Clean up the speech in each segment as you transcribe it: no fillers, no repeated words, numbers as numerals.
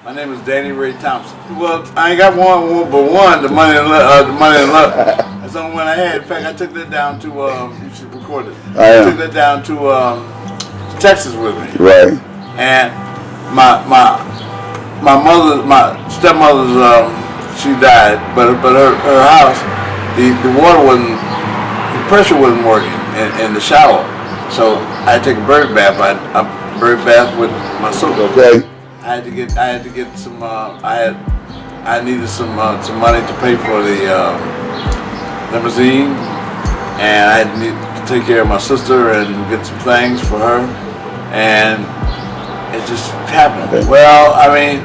My name is Ray Thompson. Well, I ain't got one but one. The money and luck. That's the only one I had. In fact, I took that down to. You should record it. I took that down to Texas with me. Right. And my stepmother's she died, but her house, the water wasn't, the pressure wasn't working in the shower. So I had to take a bird bath. A bird bath with my soap. Okay. I had to get some. I needed some money to pay for the limousine, and I needed to take care of my sister and get some things for her, and it just happened. Okay. Well, I mean,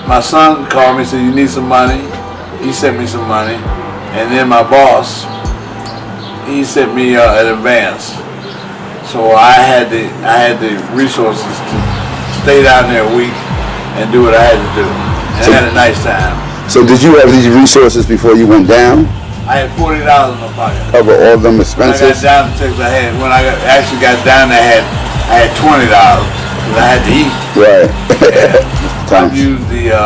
my son called me and said, "You need some money." He sent me some money, and then my boss, he sent me an advance. So I had the resources to stay down there a week and do what I had to do. And I had a nice time. So did you have these resources before you went down? I had $40 in my pocket. Cover all them expenses? When I got down to Texas, when I actually got down there, I had $20 because I had to eat. Right. I've used the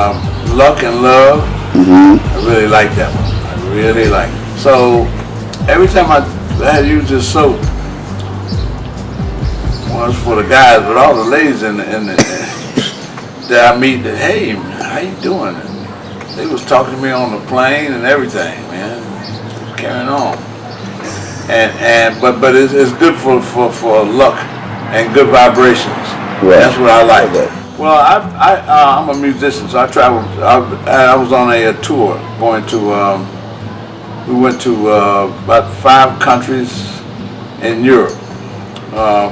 Luck and Love. Mm-hmm. I really like that one. I really like it. So every time I had used this soap, one was for the guys, but all the ladies that I meet, hey, how you doing? And they was talking to me on the plane and everything, man. Carrying on. But it's good for luck and good vibrations. Right. That's what I like. Okay. Well, I'm a musician, so I traveled. I was on a tour going to. We went to about 5 countries in Europe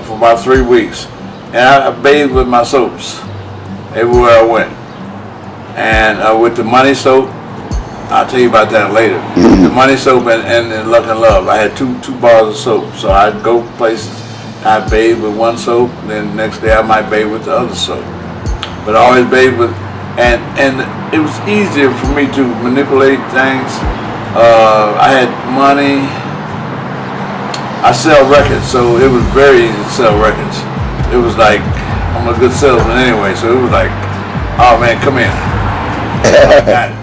for about 3 weeks, and I bathed with my soaps everywhere I went. And with the money soap, I'll tell you about that later. The money soap and Luck and Love. I had two bars of soap, so I'd go places. I'd bathe with one soap, and then the next day I might bathe with the other soap. But I always bathed with, and it was easier for me to manipulate things. I had money. I sell records, so it was very easy to sell records. It was like, I'm a good salesman anyway, so it was like, oh man, come in. I got it.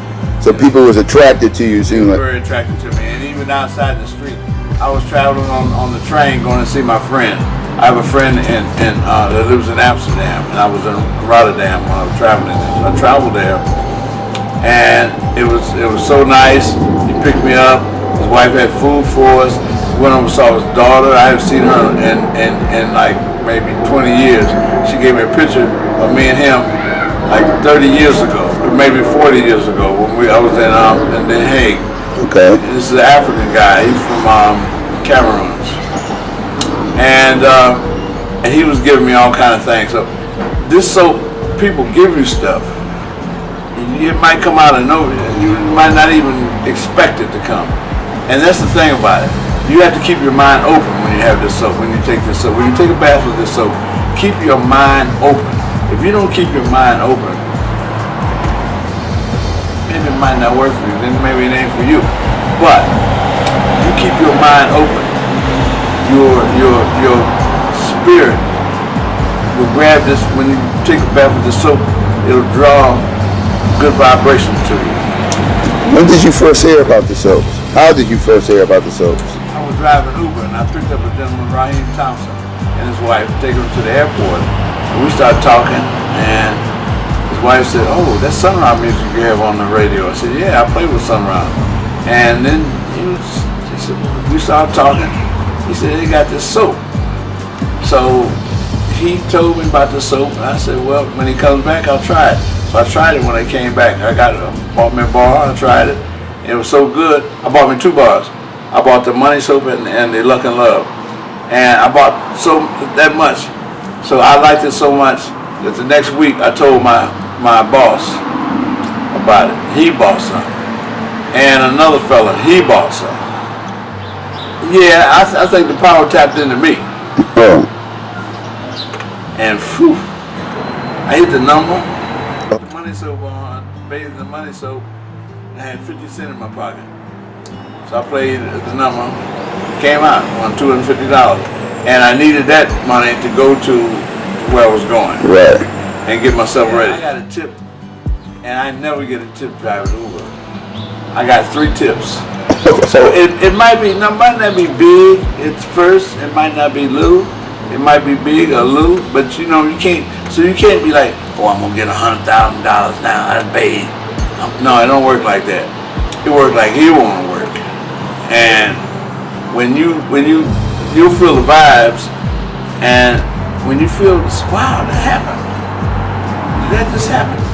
So people was attracted to you, seemed like. Very attracted to me, and even outside the street. I was traveling on the train going to see my friend. I have a friend that lives in Amsterdam, and I was in Rotterdam when I was traveling there. So I traveled there, and it was so nice. He picked me up. His wife had food for us. Went over and saw his daughter. I haven't seen her in like maybe 20 years. She gave me a picture of me and him like 30 years ago, or maybe 40 years ago when I was in The Hague. Okay. This is an African guy. He's from Cameroon. And he was giving me all kind of things. So this soap, people give you stuff. It might come out of nowhere. You might not even expect it to come. And that's the thing about it. You have to keep your mind open when you have this soap, when you take this soap. When you take a bath with this soap, keep your mind open. If you don't keep your mind open, maybe it might not work for you, then maybe it ain't for you. But you keep your mind open, your spirit will grab this. When you take a bath with the soap, it'll draw good vibrations to you. When did you first hear about the soaps? How did you first hear about the soaps? I was driving Uber and I picked up a gentleman, Ray Thompson, and his wife, taking him to the airport. And we started talking, and his wife said, "Oh, that's Sunrise music you have on the radio." I said, "Yeah, I play with Sunrise." And then he said, we started talking. He said, "They got this soap." So he told me about the soap, and I said, "Well, when he comes back, I'll try it." So I tried it when I came back. I bought me a bar, I tried it. It was so good, I bought me 2 bars. I bought the money soap and the Luck and Love. And I bought that much. So I liked it so much that the next week I told my boss about it. He bought some. And another fella, he bought some. Yeah, I think the power tapped into me. And phew, I hit the number. The money soap on, bathed in the money soap. I had 50 cents in my pocket. So I played the number, came out on $250. And I needed that money to go to where I was going. Right. And get myself ready. I got a tip and I never get a tip driving Uber. I got 3 tips. So it might not be big at first. It might not be little. It might be big or little, but you can't. So you can't be like, oh, I'm gonna get $100,000 now. That's big. No, it don't work like that. It works like he wanna work. And when you feel the vibes, and when you feel this, wow, that happened. Did that just happen?